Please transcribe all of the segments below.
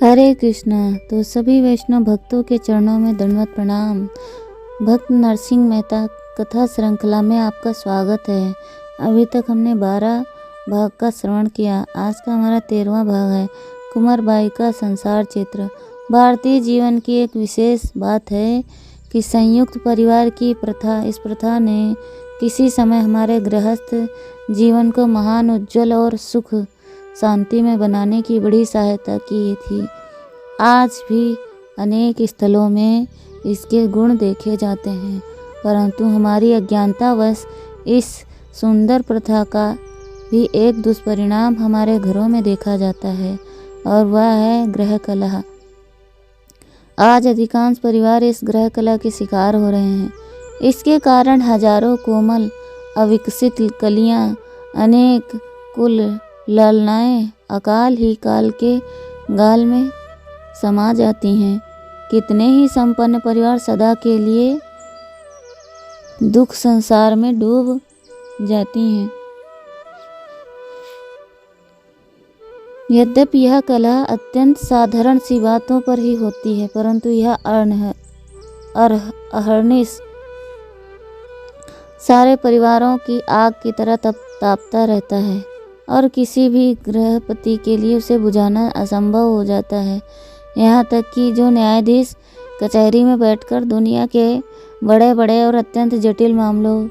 हरे कृष्णा। तो सभी वैष्णव भक्तों के चरणों में दंडवत प्रणाम। भक्त नरसिंह मेहता कथा श्रृंखला में आपका स्वागत है। अभी तक हमने 12 भाग का श्रवण किया। आज का हमारा 13वां भाग है, कुंवरबाई का संसार चित्र। भारतीय जीवन की एक विशेष बात है कि संयुक्त परिवार की प्रथा, इस प्रथा ने किसी समय हमारे गृहस्थ जीवन को महान, उज्जवल और सुख शांति में बनाने की बड़ी सहायता की थी। आज भी अनेक स्थलों में इसके गुण देखे जाते हैं, परंतु हमारी अज्ञानतावश इस सुंदर प्रथा का भी एक दुष्परिणाम हमारे घरों में देखा जाता है, और वह है गृह कलह। आज अधिकांश परिवार इस गृह कलह के शिकार हो रहे हैं। इसके कारण हजारों कोमल अविकसित कलियां, अनेक कुल ललनाएं अकाल ही काल के गाल में समा जाती हैं। कितने ही संपन्न परिवार सदा के लिए दुख संसार में डूब जाती हैं। यद्यपि यह कलह अत्यंत साधारण सी बातों पर ही होती है, परंतु यह अहर्निश सारे परिवारों की आग की तरह तापता रहता है, और किसी भी गृहपति के लिए उसे बुझाना असंभव हो जाता है। यहाँ तक कि जो न्यायाधीश कचहरी में बैठकर दुनिया के बड़े बड़े और अत्यंत जटिल मामलों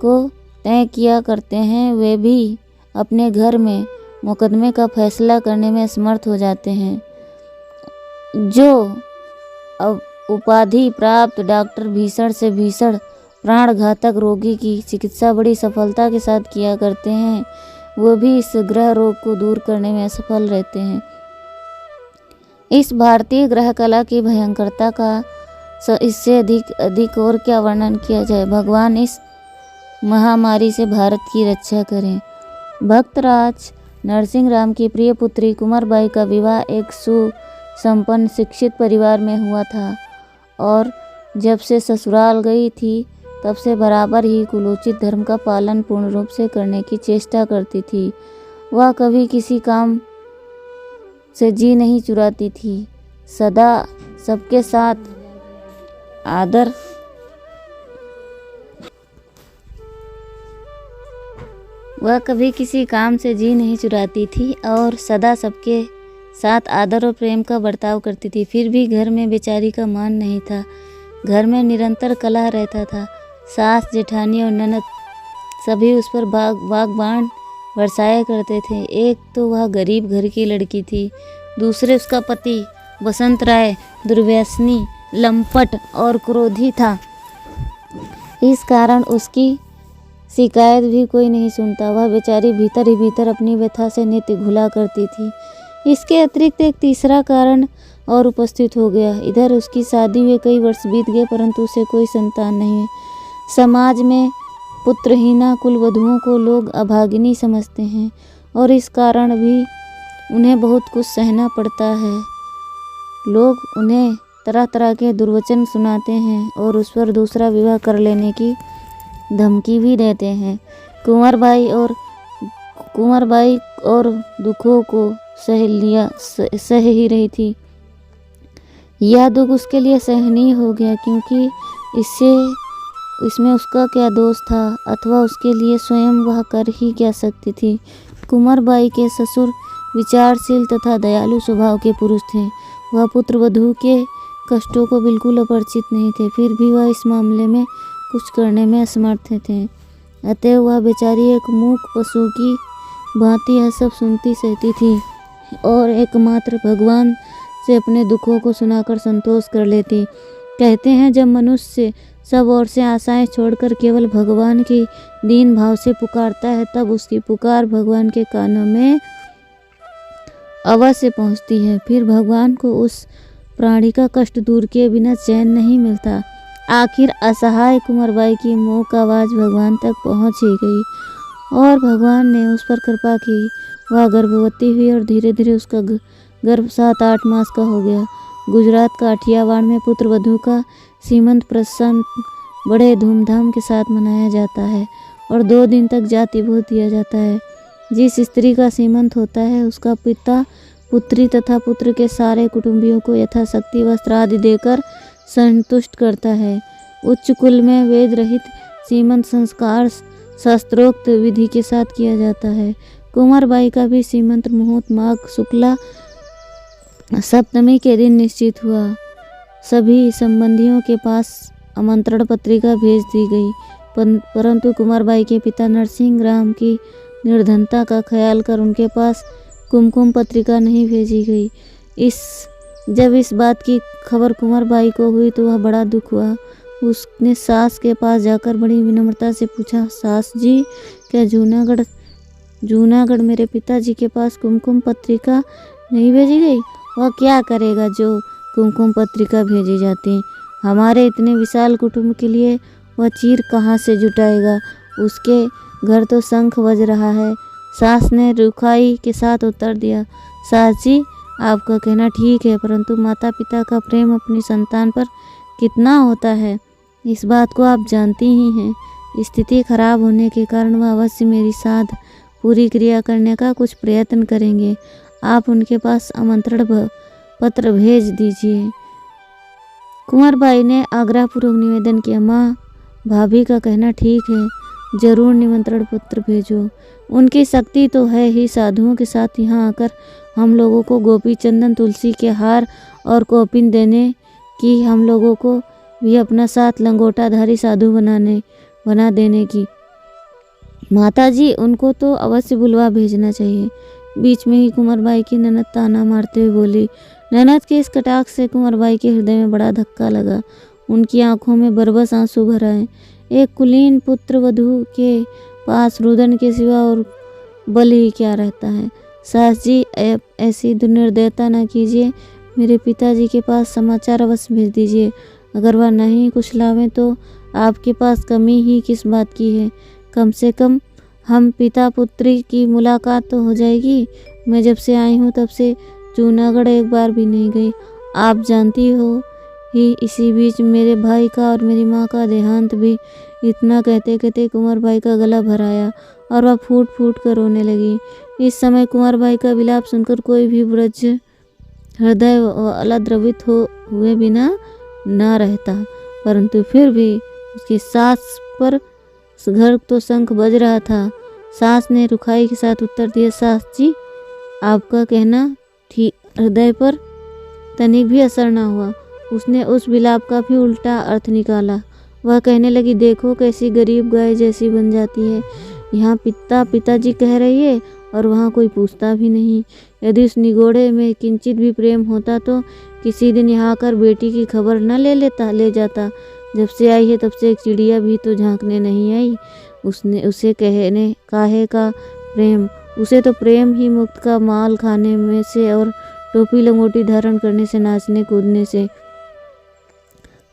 को तय किया करते हैं, वे भी अपने घर में मुकदमे का फैसला करने में असमर्थ हो जाते हैं। जो अब उपाधि प्राप्त डॉक्टर भीषण से भीषण प्राणघातक रोगी की चिकित्सा बड़ी सफलता के साथ किया करते हैं, वो भी इस ग्रह रोग को दूर करने में असफल रहते हैं। इस भारतीय ग्रह कला की भयंकरता का इससे अधिक और क्या वर्णन किया जाए। भगवान इस महामारी से भारत की रक्षा करें। भक्तराज नरसिंह राम की प्रिय पुत्री कुंवरबाई का विवाह एक सुसंपन्न शिक्षित परिवार में हुआ था, और जब से ससुराल गई थी तब से बराबर ही कुलोचित धर्म का पालन पूर्ण रूप से करने की चेष्टा करती थी। वह कभी किसी काम से जी नहीं चुराती थी, सदा सबके साथ आदर वह कभी किसी काम से जी नहीं चुराती थी और सदा सबके साथ आदर और प्रेम का बर्ताव करती थी। फिर भी घर में बेचारी का मान नहीं था। घर में निरंतर कलह रहता था। सास, जेठानी और ननद सभी उस पर बागबान बरसाया करते थे। एक तो वह गरीब घर की लड़की थी, दूसरे उसका पति बसंत राय दुर्व्यसनी, लंपट और क्रोधी था। इस कारण उसकी शिकायत भी कोई नहीं सुनता। वह बेचारी भीतर ही भीतर अपनी व्यथा से नित्य घुला करती थी। इसके अतिरिक्त एक तीसरा कारण और उपस्थित हो गया। इधर उसकी शादी हुए कई वर्ष बीत गए, परंतु उसे कोई संतान नहीं है। समाज में पुत्रहीना कुलवधुओं को लोग अभागिनी समझते हैं, और इस कारण भी उन्हें बहुत कुछ सहना पड़ता है। लोग उन्हें तरह तरह के दुर्वचन सुनाते हैं और उस पर दूसरा विवाह कर लेने की धमकी भी देते हैं। कुंवरबाई और दुखों को सह ही रही थी। यह दुख उसके लिए सहनीय हो गया, क्योंकि इसमें उसका क्या दोष था, अथवा उसके लिए स्वयं वह कर ही क्या सकती थी। कुंवरबाई के ससुर विचारशील तथा दयालु स्वभाव के पुरुष थे। वह पुत्रवधू के कष्टों को बिल्कुल अपरिचित नहीं थे, फिर भी वह इस मामले में कुछ करने में असमर्थ थे। अतः वह बेचारी एक मूक पशु की भांति यह सब सुनती सहती थी, और एकमात्र भगवान से अपने दुखों को सुनाकर संतोष कर लेती। कहते हैं, जब मनुष्य सब ओर से आशाएं छोड़कर केवल भगवान की दीन भाव से पुकारता है, तब उसकी पुकार भगवान के कानों में अवश्य पहुंचती है। फिर भगवान को उस प्राणी का कष्ट दूर किए बिना चैन नहीं मिलता। आखिर असहाय कुंवरबाई की मूक आवाज़ भगवान तक पहुंच ही गई, और भगवान ने उस पर कृपा की। वह गर्भवती हुई और धीरे धीरे उसका गर्भ 7-8 मास का हो गया। गुजरात काठियावाड़ में पुत्रवधू का सीमंत प्रसंग बड़े धूमधाम के साथ मनाया जाता है, और 2 दिन तक जाति भोज दिया जाता है। जिस स्त्री का सीमंत होता है, उसका पिता पुत्री तथा पुत्र के सारे कुटुंबियों को यथाशक्ति वस्त्र आदि देकर संतुष्ट करता है। उच्च कुल में वेद रहित सीमंत संस्कार शास्त्रोक्त विधि के साथ किया जाता है। कुंवरबाई का भी सीमंत मुहूर्त माघ शुक्ला सप्तमी के दिन निश्चित हुआ। सभी संबंधियों के पास आमंत्रण पत्रिका भेज दी गई, परंतु कुंवरबाई के पिता नरसिंह राम की निर्धनता का ख्याल कर उनके पास कुमकुम पत्रिका नहीं भेजी गई। जब इस बात की खबर कुंवरबाई को हुई तो वह बड़ा दुख हुआ। उसने सास के पास जाकर बड़ी विनम्रता से पूछा, सास जी, क्या जूनागढ़ मेरे पिताजी के पास कुमकुम पत्रिका नहीं भेजी गई? वह क्या करेगा जो कुमकुम पत्रिका भेजी जाती? हमारे इतने विशाल कुटुंब के लिए वह चीर कहाँ से जुटाएगा? उसके घर तो शंख बज रहा है। सास ने रुखाई के साथ उत्तर दिया, सास जी, आपका कहना ठीक है, परंतु माता पिता का प्रेम अपनी संतान पर कितना होता है, इस बात को आप जानती ही हैं। स्थिति खराब होने के कारण वह अवश्य मेरी साध पूरी क्रिया करने का कुछ प्रयत्न करेंगे। आप उनके पास आमंत्रण पत्र भेज दीजिए। कुंवरबाई ने आग्रहपूर्वक निवेदन किया, माँ, भाभी का कहना ठीक है, जरूर निमंत्रण पत्र भेजो। उनकी शक्ति तो है ही, साधुओं के साथ यहाँ आकर हम लोगों को गोपी चंदन तुलसी के हार और कौपिन देने की, हम लोगों को भी अपना साथ लंगोटाधारी साधु बना देने की। माताजी, उनको तो अवश्य बुलवा भेजना चाहिए। बीच में ही कुंवरबाई की ननद ताना मारते हुए बोली। ननद के इस कटाक्ष से कुंवरबाई के हृदय में बड़ा धक्का लगा। उनकी आंखों में बरबस आंसू भर आए। एक कुलीन पुत्र वधू के पास रुदन के सिवा और बल ही क्या रहता है। सास जी, ऐसी दुर्निर्दयता न कीजिए, मेरे पिताजी के पास समाचार अवश्य भेज दीजिए। अगर वह नहीं कुछ लावें तो आपके पास कमी ही किस बात की है। कम से कम हम पिता पुत्री की मुलाकात तो हो जाएगी। मैं जब से आई हूँ तब से जूनागढ़ एक बार भी नहीं गई। आप जानती हो ही, इसी बीच मेरे भाई का और मेरी माँ का देहांत भी। इतना कहते कहते कुंवरबाई का गला भर आया और वह फूट फूट कर रोने लगी। इस समय कुंवरबाई का विलाप सुनकर कोई भी ब्रज हृदय अलद्रवित हुए बिना न रहता, परंतु फिर भी उसकी सास पर घर तो शंख बज रहा था। सास ने रुखाई के साथ उत्तर दिया, सास जी, आपका कहना ठीक, हृदय पर तनिक भी असर न हुआ। उसने उस विलाप का भी उल्टा अर्थ निकाला। वह कहने लगी, देखो कैसी गरीब गाय जैसी बन जाती है। यहाँ पिताजी कह रही है और वहाँ कोई पूछता भी नहीं। यदि उस निगोड़े में किंचित भी प्रेम होता तो किसी दिन यहाँ आकर बेटी की खबर न ले जाता। जब से आई है तब से एक चिड़िया भी तो झांकने नहीं आई। उसे कहने काहे का प्रेम, उसे तो प्रेम ही मुक्त का माल खाने में से और टोपी लंगोटी धारण करने से, नाचने कूदने से।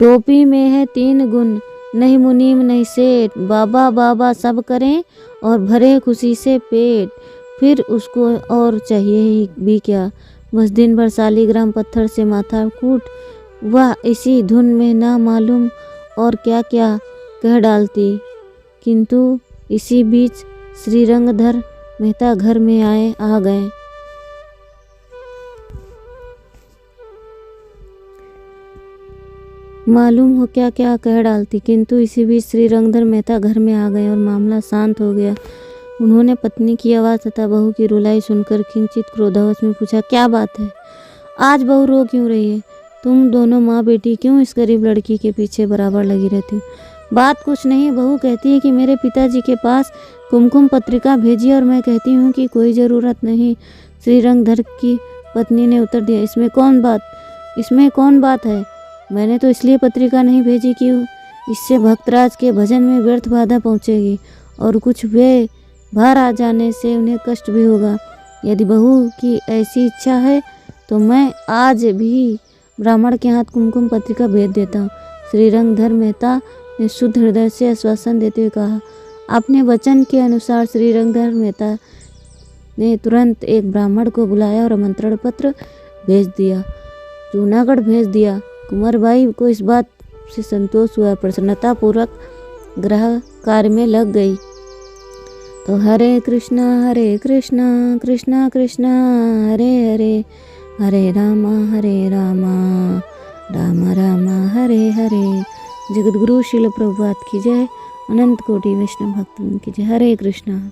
टोपी में है 3 गुण, नहीं मुनीम नहीं सेठ, बाबा बाबा सब करें और भरे खुशी से पेट, फिर उसको और चाहिए ही भी क्या। बस दिन भर सालीग्राम पत्थर से माथा कूट, वह इसी धुन में ना मालूम और क्या क्या कह डालती। किंतु इसी बीच श्रीरंगधर मेहता घर में आ गए। मालूम हो क्या क्या कह डालती, किंतु इसी बीच श्रीरंगधर मेहता घर में आ गए और मामला शांत हो गया। उन्होंने पत्नी की आवाज़ तथा बहू की रुलाई सुनकर किंचित क्रोधावश में पूछा, क्या बात है, आज बहू रो क्यों रही है? तुम दोनों माँ बेटी क्यों इस गरीब लड़की के पीछे बराबर लगी रहती हो? बात कुछ नहीं, बहू कहती है कि मेरे पिताजी के पास कुमकुम पत्रिका भेजी और मैं कहती हूँ कि कोई ज़रूरत नहीं। श्रीरंगधर की पत्नी ने उत्तर दिया, इसमें कौन बात है? मैंने तो इसलिए पत्रिका नहीं भेजी कि इससे भक्तराज के भजन में व्यर्थ बाधा पहुँचेगी और कुछ वे भार आ जाने से उन्हें कष्ट भी होगा। यदि बहू की ऐसी इच्छा है तो मैं आज भी ब्राह्मण के हाथ कुमकुम पत्रिका भेज देता हूँ। श्रीरंगधर मेहता ने शुद्ध हृदय से आश्वासन देते हुए कहा। अपने वचन के अनुसार श्रीरंगधर मेहता ने तुरंत एक ब्राह्मण को बुलाया और आमंत्रण पत्र भेज दिया, जूनागढ़ भेज दिया। कुंवरबाई को इस बात से संतोष हुआ, प्रसन्नतापूर्वक गृह कार्य में लग गई। तो हरे कृष्णा कृष्णा कृष्णा हरे हरे, हरे रामा राम राम हरे हरे। जगतगुरु शिल प्रभुपाद की जय। अनंत कोटि वैष्णव भक्तों की जय। हरे कृष्णा।